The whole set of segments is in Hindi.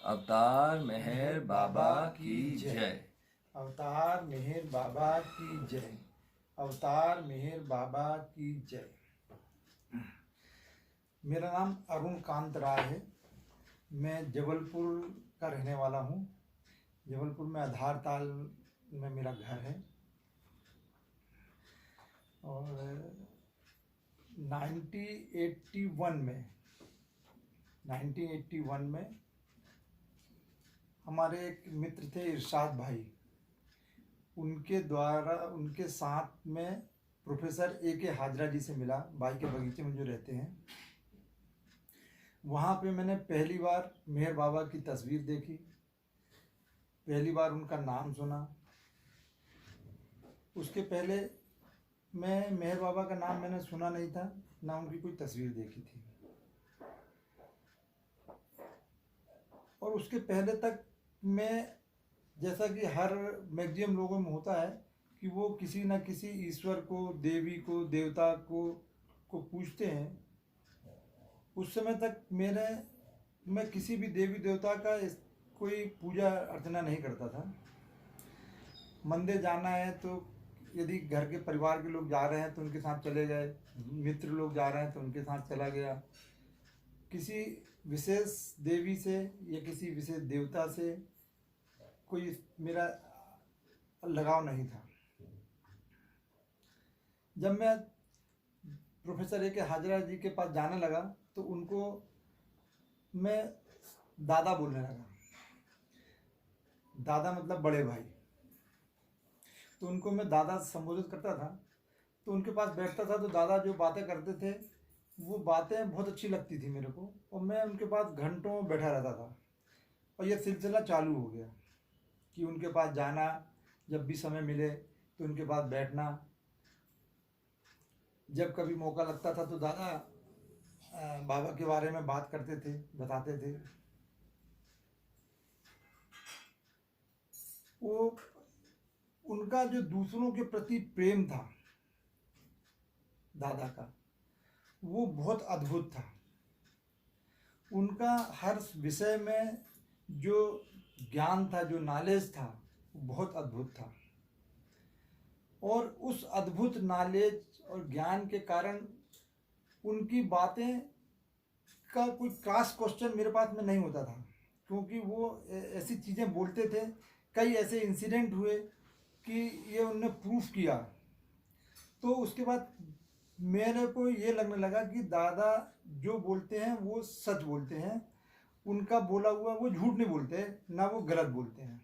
अवतार मेहर बाबा की जय। अवतार मेहर बाबा की जय। अवतार मेहर बाबा की जय। मेरा नाम अरुण कांत राय है। मैं जबलपुर का रहने वाला हूँ। जबलपुर में आधार ताल में मेरा घर है। और 1981 में हमारे एक मित्र थे इरशाद भाई, उनके द्वारा उनके साथ में प्रोफेसर A.K. हाजरा जी से मिला। बाई के बगीचे में जो रहते हैं, वहाँ पे मैंने पहली बार मेहर बाबा की तस्वीर देखी, पहली बार उनका नाम सुना। उसके पहले मैं मेहर बाबा का नाम मैंने सुना नहीं था, ना उनकी कोई तस्वीर देखी थी। और उसके पहले तक मैं, जैसा कि हर मैक्सिमम लोगों में होता है कि वो किसी न किसी ईश्वर को, देवी को, देवता को पूजते हैं, उस समय तक मैं किसी भी देवी देवता का कोई पूजा अर्चना नहीं करता था। मंदिर जाना है तो यदि घर के परिवार के लोग जा रहे हैं तो उनके साथ चले गए, मित्र लोग जा रहे हैं तो उनके साथ चला गया। किसी विशेष देवी से या किसी विशेष देवता से कोई मेरा लगाव नहीं था। जब मैं प्रोफेसर A.K. हाजरा जी के पास जाने लगा तो उनको मैं दादा बोलने लगा। दादा मतलब बड़े भाई। तो उनको मैं दादा संबोधित करता था। तो उनके पास बैठता था तो दादा जो बातें करते थे वो बातें बहुत अच्छी लगती थी मेरे को, और मैं उनके पास घंटों बैठा रहता था। और यह सिलसिला चालू हो गया कि उनके पास जाना, जब भी समय मिले तो उनके पास बैठना। जब कभी मौका लगता था तो दादा बाबा के बारे में बात करते थे, बताते थे। वो उनका जो दूसरों के प्रति प्रेम था दादा का, वो बहुत अद्भुत था। उनका हर विषय में जो ज्ञान था, जो नॉलेज था, वो बहुत अद्भुत था। और उस अद्भुत नॉलेज और ज्ञान के कारण उनकी बातें का कोई क्रॉस क्वेश्चन मेरे पास में नहीं होता था, क्योंकि वो ऐसी चीज़ें बोलते थे। कई ऐसे इंसिडेंट हुए कि ये उन्होंने प्रूफ किया। तो उसके बाद मेरे को ये लगने लगा कि दादा जो बोलते हैं वो सच बोलते हैं। उनका बोला हुआ वो झूठ नहीं बोलते, ना वो गलत बोलते हैं।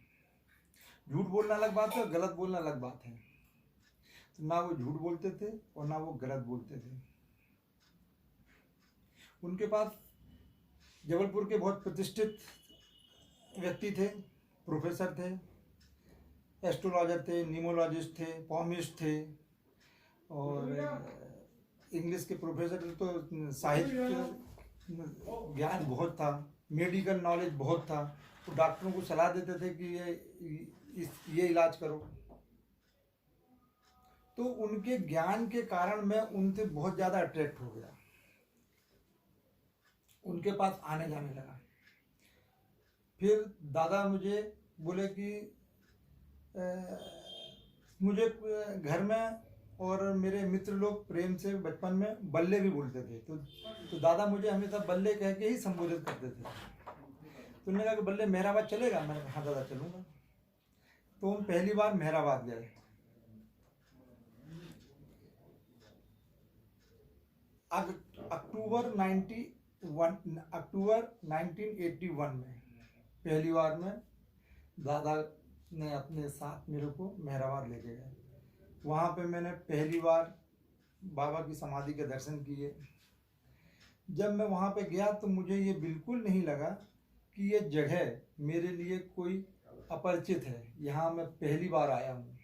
झूठ बोलना अलग बात है, गलत बोलना अलग बात है। तो ना वो झूठ बोलते थे और ना वो गलत बोलते थे। उनके पास जबलपुर के बहुत प्रतिष्ठित व्यक्ति थे, प्रोफेसर थे, एस्ट्रोलॉजर थे, न्यूमोलॉजिस्ट थे, पॉमिस्ट थे, और इंग्लिश के प्रोफेसर थे। तो साहित्य ज्ञान बहुत था, मेडिकल नॉलेज बहुत था। तो डॉक्टरों को सलाह देते थे कि ये इलाज करो। तो उनके ज्ञान के कारण मैं उनसे बहुत ज़्यादा अट्रैक्ट हो गया, उनके पास आने जाने लगा। फिर दादा मुझे बोले कि मुझे घर में और मेरे मित्र लोग प्रेम से बचपन में बल्ले भी बोलते थे। तो दादा मुझे हमेशा बल्ले कह के ही संबोधित करते थे। तो उन्होंने कहा कि बल्ले मेहराबाद चलेगा? मैंने कहा हाँ दादा चलूँगा। तो हम पहली बार मेहराबाद गए। अक्टूबर 1981 में पहली बार में दादा ने अपने साथ मेरे को मेहराबाद लेके गए। वहाँ पे मैंने पहली बार बाबा की समाधि के दर्शन किए। जब मैं वहाँ पे गया तो मुझे ये बिल्कुल नहीं लगा कि ये जगह मेरे लिए कोई अपरिचित है। यहाँ मैं पहली बार आया हूँ।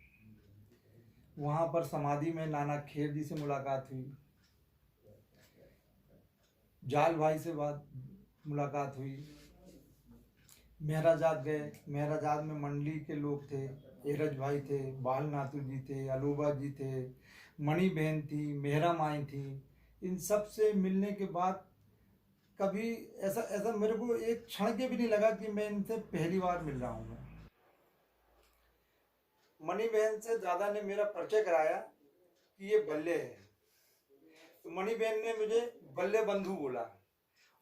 वहाँ पर समाधि में नाना खेर जी से मुलाकात हुई, जाल भाई से मुलाकात हुई। महराजाद गए, महराजाद में मंडली के लोग थे, एरज भाई थे, बाल नाथू जी थे, अलूबा जी थे, मणि बहन थी, मेहरा माई थी। इन सब से मिलने के बाद कभी ऐसा ऐसा मेरे को एक क्षण के भी नहीं लगा कि मैं इनसे पहली बार मिल रहा हूँ। मैं मणि बहन से दादा ने मेरा परिचय कराया कि ये बल्ले है, तो मणि बहन ने मुझे बल्ले बंधु बोला,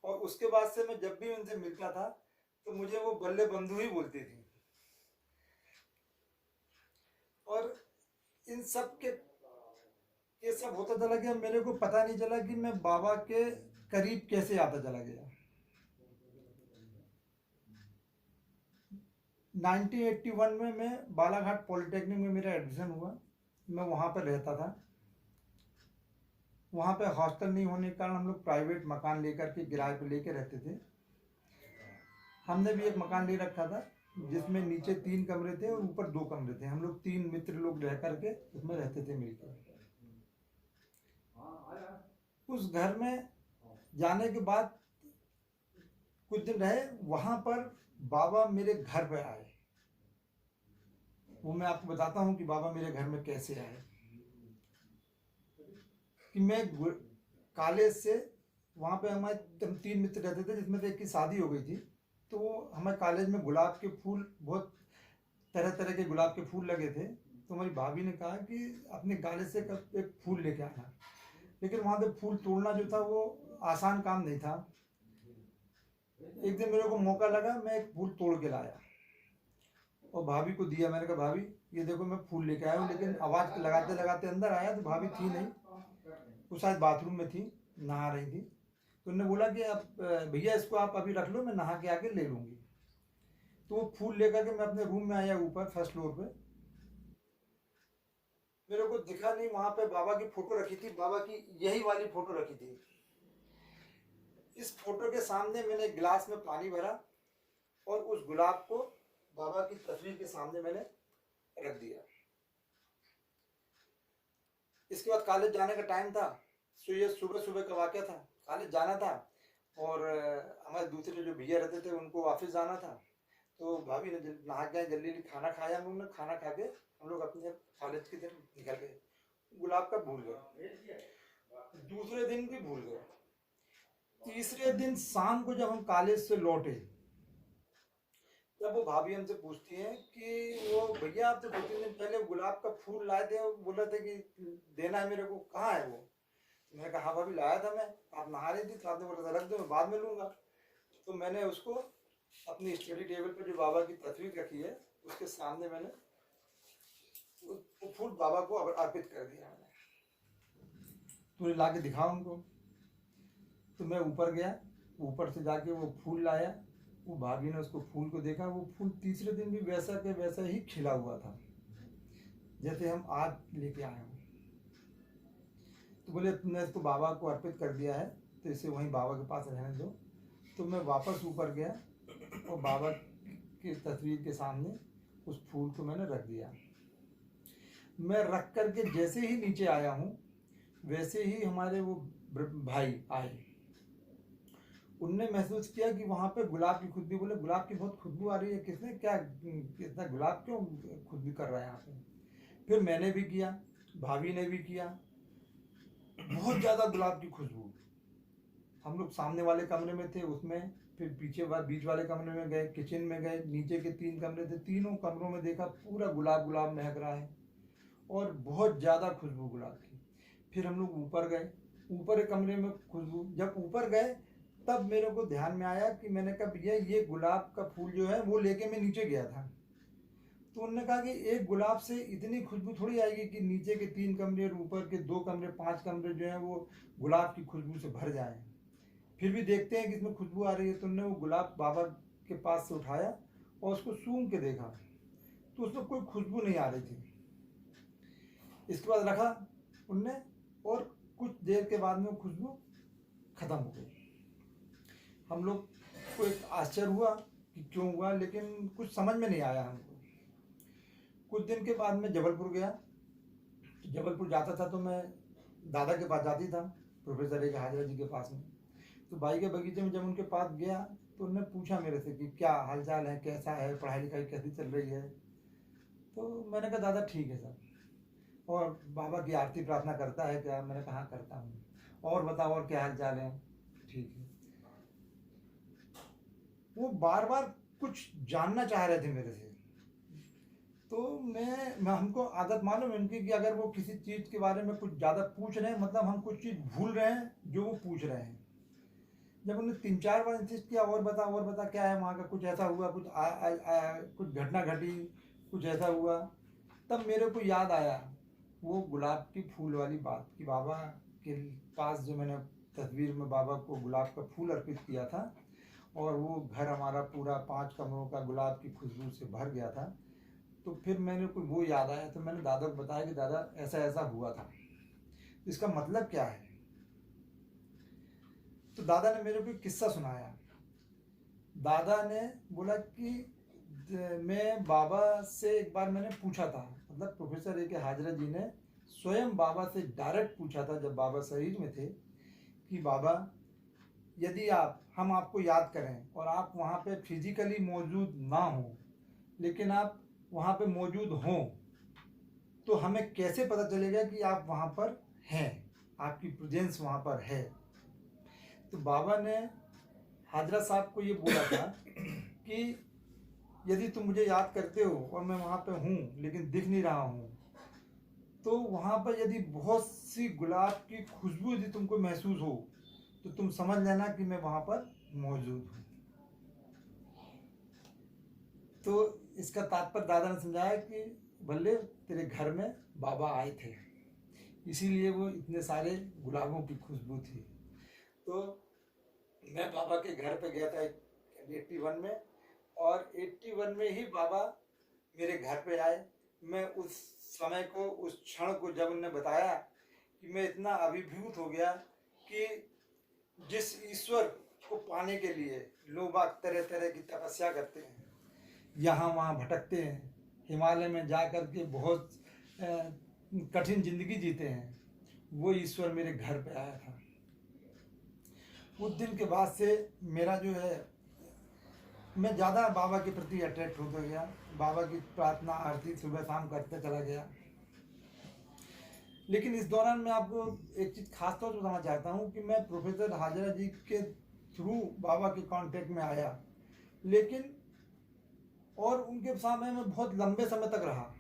और उसके बाद से मैं जब भी उनसे मिलता था तो मुझे वो बल्ले बंधु ही बोलती थी। और इन सब के ये सब होता चला गया, मेरे को पता नहीं चला कि मैं बाबा के करीब कैसे आता चला गया। 1981 में मैं बालाघाट पॉलिटेक्निक में मेरा एडमिशन हुआ। मैं वहाँ पर रहता था। वहाँ पे हॉस्टल नहीं होने के कारण हम लोग प्राइवेट मकान लेकर के किराए पे लेके रहते थे। हमने भी एक मकान ले रखा था जिसमें नीचे 3 कमरे थे और ऊपर 2 कमरे थे। हम लोग 3 मित्र लोग रह करके उसमें रहते थे मिलकर। उस घर में जाने के बाद कुछ दिन रहे, वहाँ पर बाबा मेरे घर पे आए। वो मैं आपको बताता हूँ कि बाबा मेरे घर में कैसे आए। कि मैं कॉलेज से वहाँ पे हमारे 3 मित्र रहते थे जिसमें से एक की शादी हो गई थी। तो हमारे कॉलेज में गुलाब के फूल, बहुत तरह तरह के गुलाब के फूल लगे थे। तो हमारी भाभी ने कहा कि अपने कॉलेज से एक फूल लेके आना। लेकिन वहाँ पे फूल तोड़ना जो था वो आसान काम नहीं था। एक दिन मेरे को मौका लगा, मैं एक फूल तोड़ के लाया और भाभी को दिया। मैंने कहा भाभी ये देखो मैं फूल लेके आया हूँ। लेकिन आवाज़ लगाते लगाते अंदर आया तो भाभी थी नहीं, वो शायद बाथरूम में थी, नहा रही थी। तो उन्होंने बोला कि अब भैया इसको आप अभी रख लो, मैं नहा के आके ले लूँगी। तो वो फूल लेकर के मैं अपने रूम में आया, ऊपर फर्स्ट फ्लोर पे। मेरे को दिखा नहीं, वहाँ पे बाबा की फोटो रखी थी, बाबा की यही वाली फोटो रखी थी। इस फोटो के सामने मैंने गिलास में पानी भरा और उस गुलाब को बाबा की तस्वीर के सामने मैंने रख दिया। इसके बाद कॉलेज जाने का टाइम था। सो ये सुबह सुबह का वाक़या था। कॉलेज जाना था और हमारे दूसरे जो भैया रहते थे उनको ऑफिस जाना था। तो भाभी ने नहा के जल्दी जल्दी खाना खाया। हम लोग ने खाना खा के हम लोग अपने कॉलेज की तरफ निकल गए। गुलाब का भूल गए, दूसरे दिन भी भूल गए। तीसरे दिन शाम को जब हम कॉलेज से लौटे, तब वो भाभी हमसे पूछती है कि वो भैया आप तो 2-3 दिन पहले गुलाब का फूल लाए थे और बोल रहे थे कि देना है मेरे को, कहाँ है वो? मैंने कहा हाँ भाभी लाया था मैं, आप नहा रही थी तो आपने बोला था रख दो, मैं बाद में लूँगा। तो मैंने उसको अपनी स्टडी टेबल पर जो बाबा की तस्वीर रखी है उसके सामने मैंने वो फूल बाबा को अर्पित कर दिया। मैंने तो ला के दिखा उनको। तो मैं ऊपर गया, ऊपर से जाके वो फूल लाया। वो भाभी ने उसको फूल को देखा, वो फूल तीसरे दिन भी वैसा के वैसा ही खिला हुआ था जैसे हम आज लेके आए हैं। तो बोले तुमने इसको बाबा को अर्पित कर दिया है तो इसे वहीं बाबा के पास रहने दो। तो मैं वापस ऊपर गया और बाबा की तस्वीर के सामने उस फूल को मैंने रख दिया। मैं रख करके जैसे ही नीचे आया हूँ वैसे ही हमारे वो भाई आए। उनने महसूस किया कि वहाँ पे गुलाब की खुशबू, बोले गुलाब की बहुत खुशबू आ रही है, किसने क्या कितना गुलाब क्यों खुशबू कर रहा है यहाँ पे? फिर मैंने भी किया, भाभी ने भी किया, बहुत ज़्यादा गुलाब की खुशबू। हम लोग सामने वाले कमरे में थे उसमें, फिर पीछे बीच वाले कमरे में गए, किचन में गए, नीचे के 3 कमरे थे, तीनों कमरों में देखा पूरा गुलाब गुलाब महक रहा है और बहुत ज़्यादा खुशबू गुलाब की। फिर हम लोग ऊपर गए, ऊपर एक कमरे में खुशबू। जब ऊपर गए तब मेरे को ध्यान में आया कि मैंने कहा भैया ये गुलाब का फूल जो है वो लेके मैं नीचे गया था। तो उन्होंने कहा कि एक गुलाब से इतनी खुशबू थोड़ी आएगी कि नीचे के 3 कमरे और ऊपर के 2 कमरे 5 कमरे जो हैं वो गुलाब की खुशबू से भर जाएं। फिर भी देखते हैं कि इसमें खुशबू आ रही है। तो उन्होंने वो गुलाब बाबा के पास से उठाया और उसको सूंघ के देखा तो उसमें कोई खुशबू नहीं आ रही थी। इसके बाद रखा उनने और कुछ देर के बाद में खुशबू खत्म हो गई। हम लोग को एक आश्चर्य हुआ कि क्यों हुआ, लेकिन कुछ समझ में नहीं आया हमको। कुछ दिन के बाद मैं जबलपुर गया। जबलपुर जाता था तो मैं दादा के पास जाती था, प्रोफेसर एक हाजरा जी के पास में। तो भाई के बगीचे में जब उनके पास गया तो उन्होंने पूछा मेरे से कि क्या हालचाल है, कैसा है, पढ़ाई लिखाई कैसी चल रही है? तो मैंने कहा दादा ठीक है सर। और बाबा की आरती प्रार्थना करता है क्या? मैंने कहा करता हूँ। और बताओ और क्या हाल चाल है? ठीक है। वो बार बार कुछ जानना चाह रहे थे मेरे से। तो मैं हमको आदत मालूम है इनकी कि अगर वो किसी चीज़ के बारे में कुछ ज़्यादा पूछ रहे हैं, मतलब हम कुछ चीज़ भूल रहे हैं जो वो पूछ रहे हैं। जब उन्होंने 3-4 बार इंसिस्ट किया, और बता क्या है वहाँ का, कुछ ऐसा हुआ, कुछ घटना घटी, कुछ ऐसा हुआ, तब मेरे को याद आया वो गुलाब की फूल वाली बात कि बाबा के पास जो मैंने तस्वीर में बाबा को गुलाब का फूल अर्पित किया था, और वो घर हमारा पूरा 5 कमरों का गुलाब की खुशबू से भर गया था। तो फिर मैंने को वो याद आया, तो मैंने दादा को बताया कि दादा ऐसा ऐसा हुआ था, इसका मतलब क्या है। तो दादा ने मेरे को एक किस्सा सुनाया। दादा ने बोला कि मैं बाबा से एक बार मैंने पूछा था, मतलब प्रोफेसर ए के हाजरा जी ने स्वयं बाबा से डायरेक्ट पूछा था जब बाबा शरीर में थे कि बाबा यदि हम आपको याद करें और आप वहाँ पे फिजिकली मौजूद ना हो, लेकिन आप वहाँ पे मौजूद हों, तो हमें कैसे पता चलेगा कि आप वहाँ पर हैं, आपकी प्रेजेंस वहाँ पर है। तो बाबा ने हाजरा साहब को ये बोला था कि यदि तुम मुझे याद करते हो और मैं वहाँ पे हूँ लेकिन दिख नहीं रहा हूँ, तो वहाँ पर यदि बहुत सी गुलाब की खुशबू यदि तुमको महसूस हो, तो तुम समझ लेना कि मैं वहाँ पर मौजूद हूँ। तो इसका तात्पर्य दादा ने समझाया कि बल्ले तेरे घर में बाबा आए थे, इसीलिए वो इतने सारे गुलाबों की खुशबू थी। तो मैं बाबा के घर पे गया था 81 में, और 81 में ही बाबा मेरे घर पे आए। मैं उस समय को, उस क्षण को जब उन्होंने बताया कि मैं इतना अभिभूत हो गया कि जिस ईश्वर को पाने के लिए लोग तरह तरह की तपस्या करते हैं, यहाँ वहाँ भटकते हैं, हिमालय में जा कर के बहुत कठिन जिंदगी जीते हैं, वो ईश्वर मेरे घर पे आया था। उस दिन के बाद से मेरा जो है, मैं ज़्यादा बाबा के प्रति अट्रैक्ट होता गया, बाबा की प्रार्थना आरती सुबह शाम करते चला गया। लेकिन इस दौरान मैं आपको एक चीज़ खास तौर पर बताना चाहता हूँ कि मैं प्रोफेसर हाजरा जी के थ्रू बाबा के कांटेक्ट में आया, लेकिन और उनके सामने मैं बहुत लंबे समय तक रहा,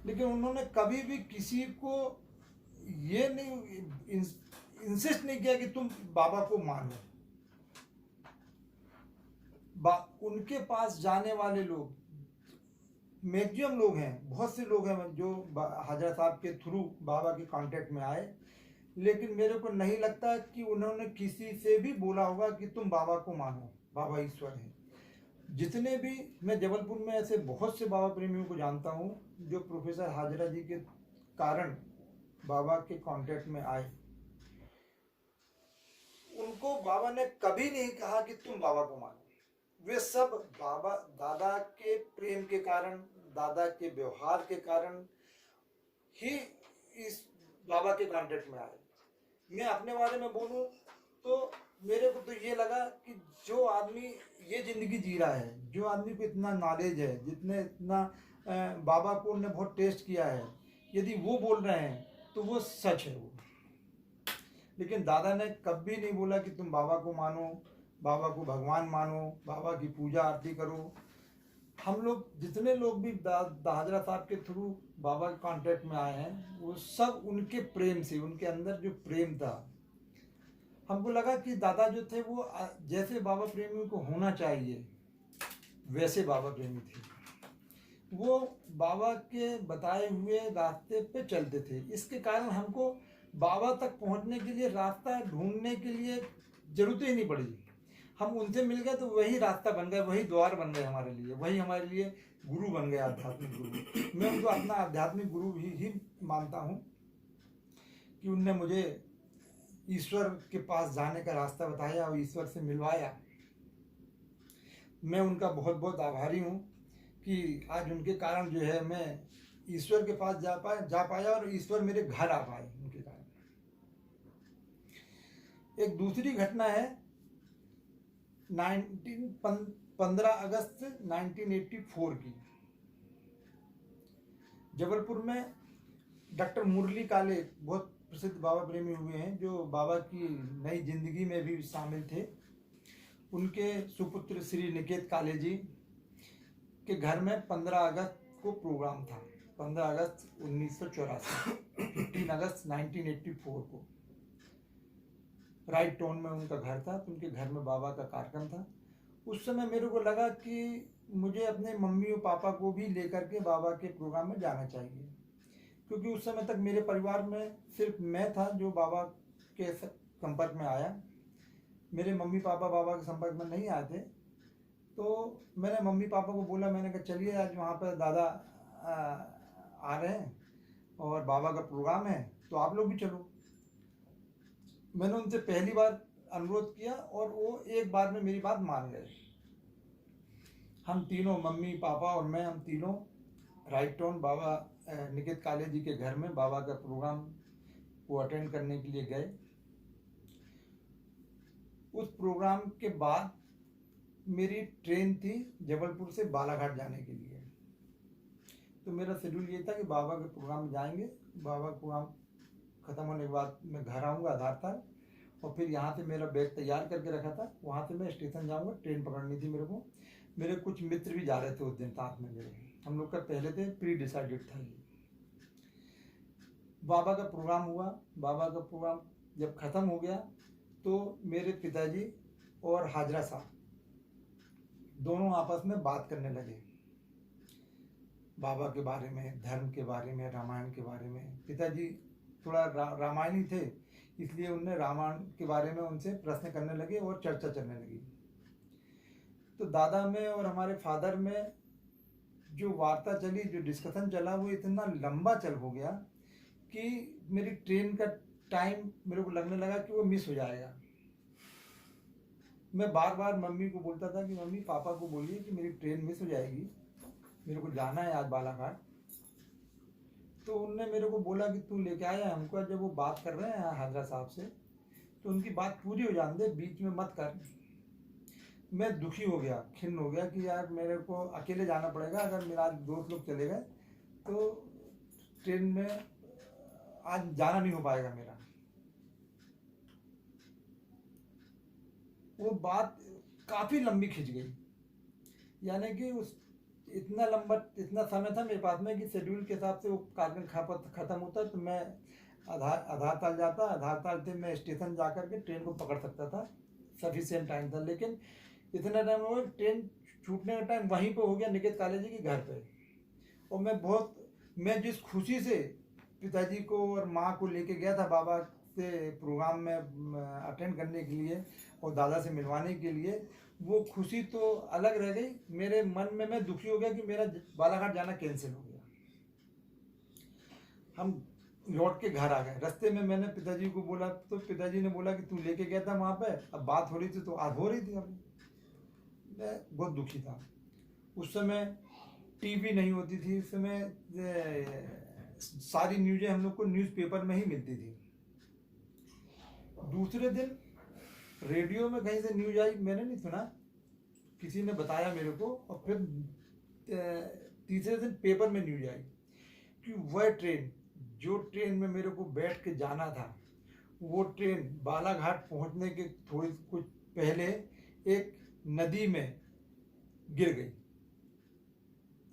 लेकिन उन्होंने कभी भी किसी को ये नहीं इंसिस्ट नहीं किया कि तुम बाबा को मानो। उनके पास जाने वाले लोग, मैक्सिमम लोग हैं, बहुत से लोग हैं जो हाजरा साहब के थ्रू बाबा के कांटेक्ट में आए, लेकिन मेरे को नहीं लगता कि उन्होंने किसी से भी बोला होगा कि तुम बाबा को मानो, बाबा ईश्वर है। जितने भी, मैं जबलपुर में ऐसे बहुत से बाबा प्रेमियों को जानता हूँ जो प्रोफेसर हाजरा जी के कारण बाबा के कांटेक्ट में आए, उनको बाबा ने कभी नहीं कहा कि तुम बाबा को मानो। वे सब बाबा, दादा के प्रेम के कारण, दादा के व्यवहार के कारण ही इस बाबा के कांटेक्ट में आए। मैं अपने बारे में बोलूं तो मेरे को तो ये लगा कि जो आदमी ये जिंदगी जी रहा है, जो आदमी को इतना नॉलेज है, जितने इतना बाबा को उन्होंने बहुत टेस्ट किया है, यदि वो बोल रहे हैं तो वो सच है वो। लेकिन दादा ने कभी नहीं बोला कि तुम बाबा को मानो, बाबा को भगवान मानो, बाबा की पूजा आरती करो। हम लोग जितने लोग भी हाजरा साहब के थ्रू बाबा के कांटेक्ट में आए हैं, वो सब उनके प्रेम से, उनके अंदर जो प्रेम था, हमको लगा कि दादा जो थे वो जैसे बाबा प्रेमियों को होना चाहिए वैसे बाबा प्रेमी थे। वो बाबा के बताए हुए रास्ते पे चलते थे। इसके कारण हमको बाबा तक पहुंचने के लिए रास्ता ढूंढने के लिए जरूरत ही नहीं पड़ी। हम उनसे मिल गए तो वही रास्ता बन गए, वही द्वार बन गए हमारे लिए, वही हमारे लिए गुरु बन गए, आध्यात्मिक गुरु। मैं उनको अपना आध्यात्मिक गुरु ही मानता हूँ कि उनने मुझे ईश्वर के पास जाने का रास्ता बताया और ईश्वर से मिलवाया। मैं उनका बहुत बहुत आभारी हूँ कि आज उनके कारण जो है मैं ईश्वर के पास जा पाया और ईश्वर मेरे घर आ पाए उनके कारण। एक दूसरी घटना है 15 अगस्त 1984 की। जबलपुर में डॉक्टर मुरली काले बहुत प्रसिद्ध बाबा प्रेमी हुए हैं, जो बाबा की नई जिंदगी में भी शामिल थे। उनके सुपुत्र श्री निकेत काले जी के घर में 15 अगस्त को प्रोग्राम था। 15 अगस्त 1984, 15 अगस्त 1984 को राइट टाउन में उनका घर था। तो उनके घर में बाबा का कार्यक्रम था। उस समय मेरे को लगा कि मुझे अपने मम्मी और पापा को भी लेकर के बाबा के प्रोग्राम में जाना चाहिए, क्योंकि उस समय तक मेरे परिवार में सिर्फ मैं था जो बाबा के संपर्क में आया। मेरे मम्मी पापा बाबा के संपर्क में नहीं आए थे। तो मैंने मम्मी पापा को बोला, मैंने कहा चलिए आज वहाँ पर दादा आ रहे हैं और बाबा का प्रोग्राम है, तो आप लोग भी चलो। मैंने उनसे पहली बार अनुरोध किया और वो एक बार में मेरी बात मान गए। हम तीनों, मम्मी पापा और मैं, हम तीनों राइट टाउन बाबा निकेत काले जी के घर में बाबा का प्रोग्राम को अटेंड करने के लिए गए। उस प्रोग्राम के बाद मेरी ट्रेन थी जबलपुर से बालाघाट जाने के लिए। तो मेरा शेड्यूल ये था कि बाबा के प्रोग्राम में जाएंगे, बाबा का प्रोग्राम ख़त्म होने के बाद मैं घर आऊँगा आधारताल, और फिर यहाँ से मेरा बैग तैयार करके रखा था, वहाँ से मैं स्टेशन जाऊँगा। ट्रेन पकड़नी थी मेरे को। मेरे कुछ मित्र भी जा रहे थे उस दिन साथ में मेरे। हम लोग का पहले से प्री डिसाइडेड था ये। बाबा का प्रोग्राम हुआ। बाबा का प्रोग्राम जब ख़त्म हो गया तो मेरे पिताजी और हाजरा साहब दोनों आपस में बात करने लगे बाबा के बारे में, धर्म के बारे में, रामायण के बारे में। पिताजी थोड़ा रामायणी थे, इसलिए उनने रामायण के बारे में उनसे प्रश्न करने लगे और चर्चा चलने लगी। तो दादा में और हमारे फादर में जो वार्ता चली, जो डिस्कशन चला, वो इतना लंबा चल हो गया कि मेरी ट्रेन का टाइम मेरे को लगने लगा कि वो मिस हो जाएगा। मैं बार बार मम्मी को बोलता था कि मम्मी पापा को बोलिए कि मेरी ट्रेन मिस हो जाएगी, मेरे को जाना है आज बालाघाट। तो उनने मेरे को बोला कि तू लेके आया हमको। जब वो बात कर रहे हैं हाजरा साहब से, तो उनकी बात पूरी हो जाने दे, बीच में मत कर। मैं दुखी हो गया, खिन्न हो गया कि यार मेरे को अकेले जाना पड़ेगा। अगर मेरा आज दोस्त लोग चले गए तो ट्रेन में आज जाना नहीं हो पाएगा मेरा। वो बात काफ़ी लंबी खिंच गई, यानी कि उस इतना समय था मेरे पास में कि शेड्यूल के हिसाब से वो कार्यक्रम ख़त्म होता तो मैं आधारताल जाता। आधारताल से मैं स्टेशन जा कर के ट्रेन को पकड़ सकता था, सफिशिएंट टाइम था। लेकिन इतना टाइम हो गया, ट्रेन छूटने का टाइम वहीं पे हो गया निकेत काले जी के घर पे। और मैं जिस खुशी से पिताजी को और माँ को लेके गया था बाबा से प्रोग्राम में अटेंड करने के लिए और दादा से मिलवाने के लिए, वो खुशी तो अलग रह गई। मेरे मन में मैं दुखी हो गया कि मेरा बालाघाट जाना कैंसिल हो गया। हम लौट के घर आ गए। रास्ते में मैंने पिताजी को बोला, तो पिताजी ने बोला कि तू लेके गया था वहाँ पे, अब बात हो रही थी तो आज हो रही थी। अभी मैं बहुत दुखी था। उस समय टीवी नहीं होती थी, उस समय सारी न्यूज़ें हम लोग को न्यूज़पेपर में ही मिलती थी। दूसरे दिन रेडियो में कहीं से न्यूज़ आई, मैंने नहीं सुना, किसी ने बताया मेरे को। और फिर तीसरे दिन पेपर में न्यूज़ आई कि वह ट्रेन, जो ट्रेन में मेरे को बैठ के जाना था, वो ट्रेन बालाघाट पहुंचने के थोड़ी कुछ पहले एक नदी में गिर गई।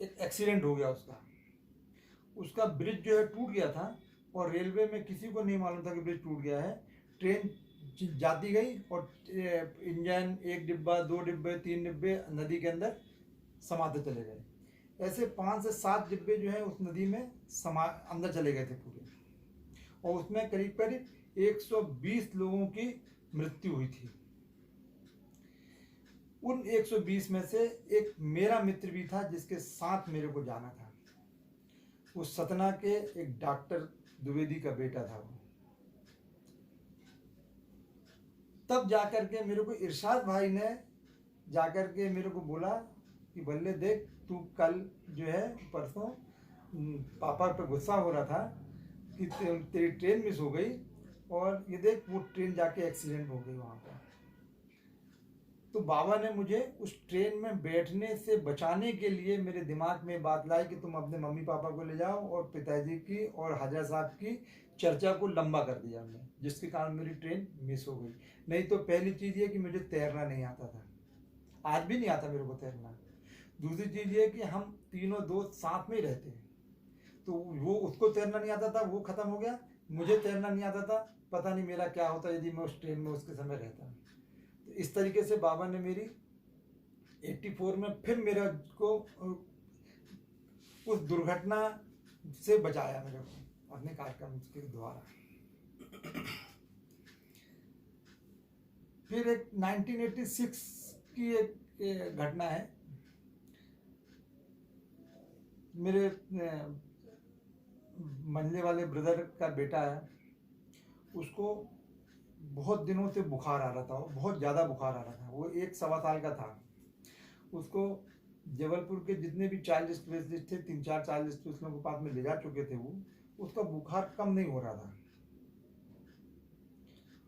एक एक्सीडेंट हो गया उसका ब्रिज जो है टूट गया था, और रेलवे में किसी को नहीं मालूम था कि ब्रिज टूट गया है। ट्रेन जाती गई और इंजन, 1 डिब्बा, 2 डिब्बे, 3 डिब्बे नदी के अंदर समाते चले गए। ऐसे 5 से 7 डिब्बे जो है उस नदी में अंदर चले गए थे पूरे। और उसमें करीब करीब 120 लोगों की मृत्यु हुई थी। उन 120 में से एक मेरा मित्र भी था जिसके साथ मेरे को जाना था। उस सतना के एक डॉक्टर द्विवेदी का बेटा था वो। तब जाकर के मेरे को इरशाद भाई ने जाकर के मेरे को बोला कि बल्ले देख, तू कल जो है परसों पापा पे गुस्सा हो रहा था कि तेरी ट्रेन मिस हो गई, और ये देख वो ट्रेन जाके एक्सीडेंट हो गई वहाँ पर। तो बाबा ने मुझे उस ट्रेन में बैठने से बचाने के लिए मेरे दिमाग में बात लाई कि तुम अपने मम्मी पापा को ले जाओ और पिताजी की और हाजा साहब की चर्चा को लंबा कर दिया हमने, जिसके कारण मेरी ट्रेन मिस हो गई। नहीं तो पहली चीज़ ये कि मुझे तैरना नहीं आता था, आज भी नहीं आता मेरे को तैरना। दूसरी चीज़ ये कि हम तीनों दोस्त साथ में ही रहते हैं, तो वो उसको तैरना नहीं आता था, वो ख़त्म हो गया, मुझे तैरना नहीं आता था। पता नहीं मेरा क्या होता यदि मैं उस ट्रेन में उसके समय रहता। तो इस तरीके से बाबा ने मेरी 84 में फिर मेरा को उस दुर्घटना से बचाया मेरे को अपने कार्यक्रम के द्वारा। फिर एक 1986 की एक घटना है। मेरे मंझले वाले ब्रदर का बेटा है, उसको बहुत दिनों से बुखार आ रहा था, बहुत ज़्यादा बुखार आ रहा था। वो 1-1.25 साल का था। उसको जबलपुर के जितने भी चाइल्ड स्पेशलिस्ट थे, 3-4 चाइल्ड स्पेशलिस्टों के पास में ले जा चुके थे, वो उसका बुखार कम नहीं हो रहा था।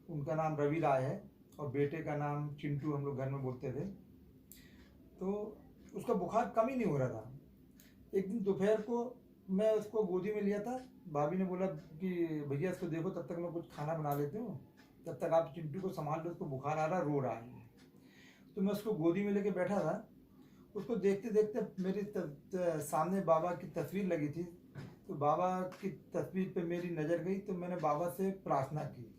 उनका नाम रवि राय है और बेटे का नाम चिंटू हम लोग घर में बोलते थे। तो उसका बुखार कम ही नहीं हो रहा था। एक दिन दोपहर को मैं उसको गोदी में लिया था। भाभी ने बोला कि भैया इसको देखो, तब तक मैं कुछ खाना बना लेती हूँ, तब तक आप चिंटू को संभाल लो, उसको बुखार आ रहा, रो रहा है। तो मैं उसको गोदी में लेके बैठा था। उसको देखते देखते मेरी सामने बाबा की तस्वीर लगी थी, तो बाबा की तस्वीर पे मेरी नज़र गई। तो मैंने बाबा से प्रार्थना की।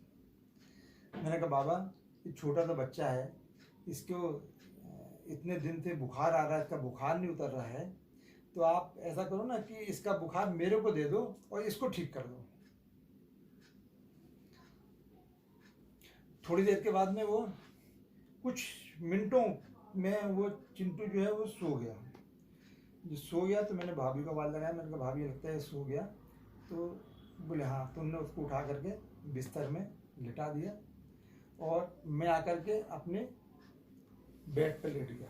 मैंने कहा बाबा, ये छोटा सा बच्चा है, इसको इतने दिन से बुखार आ रहा है, इसका बुखार नहीं उतर रहा है, तो आप ऐसा करो ना कि इसका बुखार मेरे को दे दो और इसको ठीक कर दो। थोड़ी देर के बाद में वो कुछ मिनटों में वो चिंटू जो है वो सो गया। जो सो गया तो मैंने भाभी को आवाज़ लगाया। मैंने कहा भाभी, लगता है सो गया। तो बोले हाँ। तो उन्होंने उसको उठा करके बिस्तर में लिटा दिया और मैं आकर के अपने बेड पर लेट गया।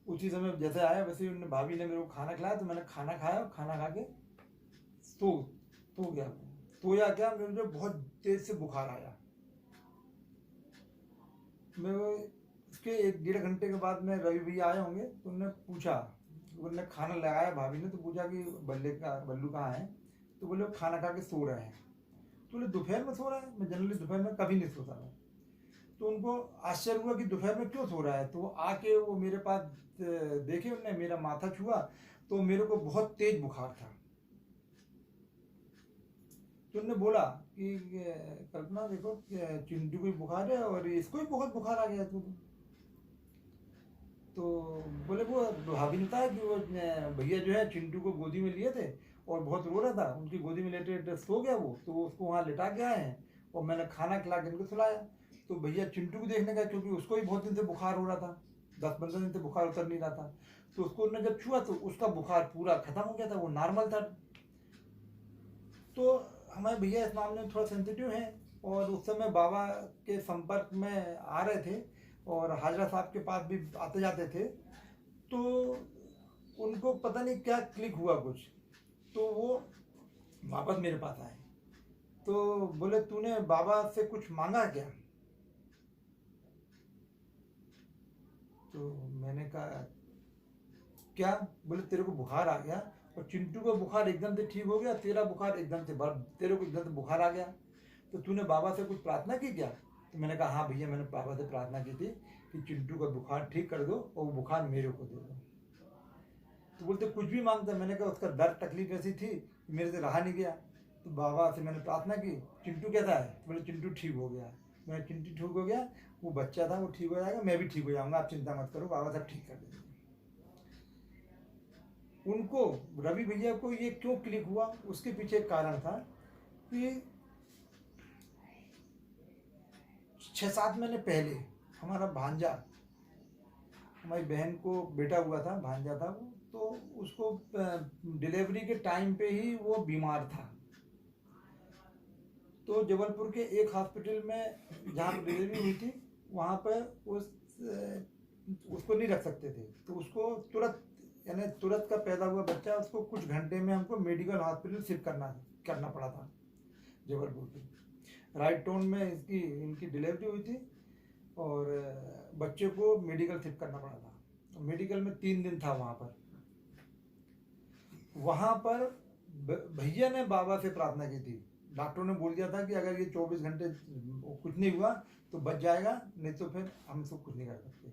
उसी समय जैसे आया वैसे ही उन्होंने, भाभी ने मेरे को खाना खिलाया। तो मैंने खाना खाया और खाना खा के सो गया। सोया क्या, मुझे बहुत तेज से बुखार आया। मैं उसके 1-1.5 घंटे के बाद में रवि भैया आए होंगे, तो उन्होंने पूछा, उन्होंने खाना लगाया भाभी ने, तो पूछा कि बल्लू कहाँ है। तो बोले वो खाना खा के सो रहे हैं। तो बोले दोपहर में सो रहा है? मैं जनरली दोपहर में कभी नहीं सोता मैं। तो उनको आश्चर्य हुआ कि दोपहर में क्यों सो रहा है। तो आके वो मेरे पास देखे, उन्होंने मेरा माथा छुआ, तो मेरे को बहुत तेज बुखार था। तो उन्होंने बोला कि कल्पना देखो, चिंटू को भी बुखार है और इसको भी बहुत बुखार आ गया। तो बोले वो भाभी ने बताया कि वो भैया जो है चिंटू को गोदी में लिए थे और बहुत रो रहा था, उनकी गोदी में लेटे लेटे सो गया वो, तो उसको वहाँ लिटा के आए हैं और मैंने खाना खिला के इनको सुलाया। तो भैया चिंटू को देखने गए, क्योंकि उसको भी बहुत दिन से बुखार हो रहा था, 10-15 दिन से बुखार उतर नहीं रहा था। तो उसको उन्होंने जब छुआ तो उसका बुखार पूरा खत्म हो गया था, वो नॉर्मल था। तो हमारे भैया इस मामले में थोड़ा सेंसिटिव हैं और उस समय बाबा के संपर्क में आ रहे थे और हाजरा साहब के पास भी आते जाते थे। तो उनको पता नहीं क्या क्लिक हुआ कुछ, तो वो वापस मेरे पास आए। तो बोले तूने बाबा से कुछ मांगा क्या? तो मैंने कहा क्या? बोले तेरे को बुखार आ गया और चिंटू का बुखार एकदम से ठीक हो गया, तेरा बुखार एकदम से तेरे को एकदम से बुखार आ गया, तो तूने बाबा से कुछ प्रार्थना की क्या? तो मैंने कहा हाँ भैया, मैंने बाबा से प्रार्थना की थी कि चिंटू का बुखार ठीक कर दो और वो बुखार मेरे को दे दो। तो बोलते कुछ भी मांगता। मैंने कहा उसका दर्द तकलीफ ऐसी थी कि मेरे से रहा नहीं गया, तो बाबा से मैंने प्रार्थना की, चिंटू कैसा है? तो बोले चिंटू ठीक हो गया। मैंने चिंटू ठीक हो गया, वो बच्चा था वो ठीक हो जाएगा, मैं भी ठीक हो जाऊँगा, आप चिंता मत करो, बाबा साहब ठीक कर देंगे। उनको, रवि भैया को ये क्यों क्लिक हुआ, उसके पीछे एक कारण था कि 6-7 महीने पहले हमारा भांजा, हमारी बहन को बेटा हुआ था, भांजा था वो, तो उसको डिलीवरी के टाइम पे ही वो बीमार था। तो जबलपुर के एक हॉस्पिटल में जहाँ पर डिलीवरी हुई थी, वहाँ पर उसको नहीं रख सकते थे। तो उसको तुरंत का पैदा हुआ बच्चा, उसको कुछ घंटे में हमको मेडिकल हॉस्पिटल शिफ्ट करना पड़ा था जबलपुर पे। राइट टोन में इनकी डिलीवरी हुई थी और बच्चे को मेडिकल शिफ्ट करना पड़ा था। मेडिकल में 3 दिन था वहाँ पर भैया ने बाबा से प्रार्थना की थी। डॉक्टरों ने बोल दिया था कि अगर ये 24 घंटे कुछ नहीं हुआ तो बच जाएगा, नहीं तो फिर हम इसको कुछ नहीं कर सकते।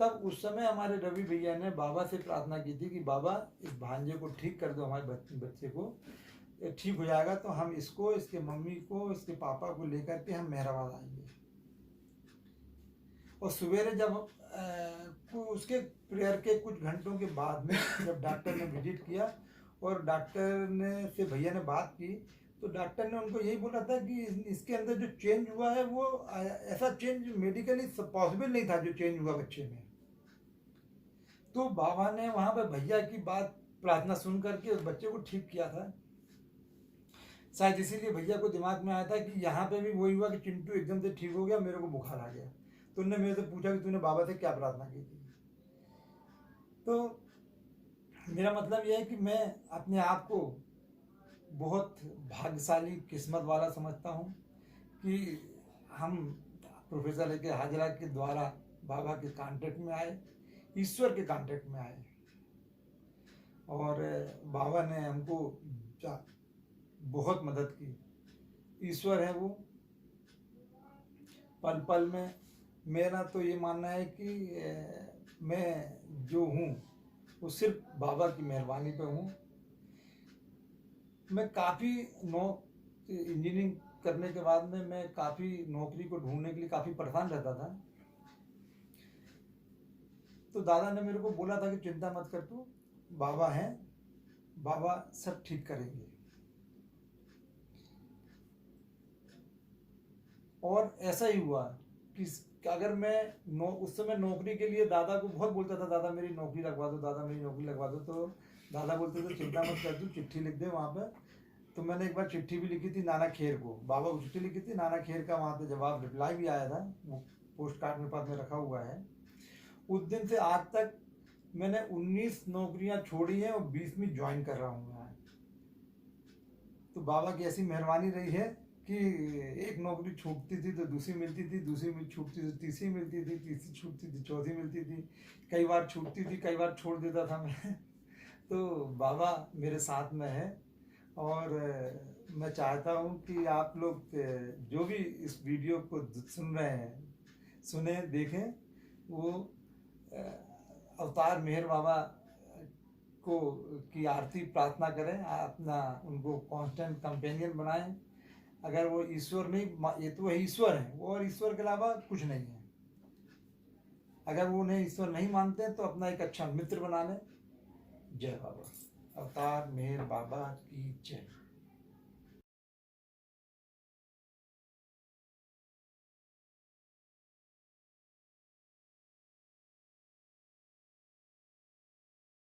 तब उस समय हमारे रवि भैया ने बाबा से प्रार्थना की थी कि बाबा इस भांजे को ठीक कर दो, हमारे बच्चे को ठीक हो जाएगा तो हम इसको, इसके मम्मी को, इसके पापा को लेकर के हम मेहराबाद आएंगे। और सवेरे जब उसके प्रेयर के कुछ घंटों के बाद में जब डॉक्टर ने विजिट किया और डॉक्टर ने से भैया ने बात की, तो डॉक्टर ने उनको यही बोला था कि इसके अंदर जो चेंज हुआ है वो ऐसा चेंज मेडिकली पॉसिबल नहीं था जो चेंज हुआ बच्चे में। तो बाबा ने वहाँ पे भैया की बात प्रार्थना सुन करके उस बच्चे को ठीक किया था। शायद इसीलिए भैया को दिमाग में आया था कि यहाँ पे भी वही हुआ कि चिंटू एकदम से ठीक हो गया, मेरे को बुखार आ गया। तो उन्होंने मेरे से पूछा कि तूने बाबा से क्या प्रार्थना की थी। तो मेरा मतलब यह है कि मैं अपने आप को बहुत भाग्यशाली, किस्मत वाला समझता हूँ कि हम प्रोफेसर लेके हाजरा के द्वारा बाबा के कांटेक्ट में आए, ईश्वर के कांटेक्ट में आए और बाबा ने हमको बहुत मदद की। ईश्वर है वो। पल पल में मेरा तो ये मानना है कि मैं जो हूँ वो सिर्फ बाबा की मेहरबानी पे हूँ। मैं काफ़ी इंजीनियरिंग करने के बाद में मैं काफ़ी नौकरी को ढूंढने के लिए काफ़ी परेशान रहता था। तो दादा ने मेरे को बोला था कि चिंता मत कर तू, बाबा हैं, बाबा सब ठीक करेंगे। और ऐसा ही हुआ कि अगर मैं उस समय नौकरी के लिए दादा को बहुत बोलता था, दादा मेरी नौकरी लगवा दो, दादा मेरी नौकरी लगवा दो। तो दादा बोलते थे चिंता मत कर तू, चिट्ठी लिख दे वहाँ पर। तो मैंने एक बार चिट्ठी भी लिखी थी नाना खेर को, बाबा को चिट्ठी लिखी थी, नाना खेर का वहाँ पे जवाब रिप्लाई भी आया था, वो पोस्ट कार्ड मेरे पास में रखा हुआ है। उस दिन से आज तक मैंने 19 नौकरियाँ छोड़ी हैं और 20वीं ज्वाइन कर रहा हूँ मैं। तो बाबा की ऐसी मेहरबानी रही है कि एक नौकरी छूटती थी तो दूसरी मिलती थी, दूसरी छूटती थी तीसरी मिलती थी, तीसरी छूटती थी चौथी मिलती थी, कई बार छूटती थी, कई बार छोड़ देता था मैं। तो बाबा मेरे साथ में है और मैं चाहता हूँ कि आप लोग जो भी इस वीडियो को सुन रहे हैं, सुने, देखें, वो अवतार मेहर बाबा को की आरती प्रार्थना करें, अपना उनको कांस्टेंट कंपेनियन बनाएं। अगर वो ईश्वर नहीं, ये तो वही ईश्वर है, वो और ईश्वर के अलावा कुछ नहीं है। अगर वो उन्हें ईश्वर नहीं मानते तो अपना एक अच्छा मित्र बना लें। जय बाबा। अवतार मेहर बाबा की जय।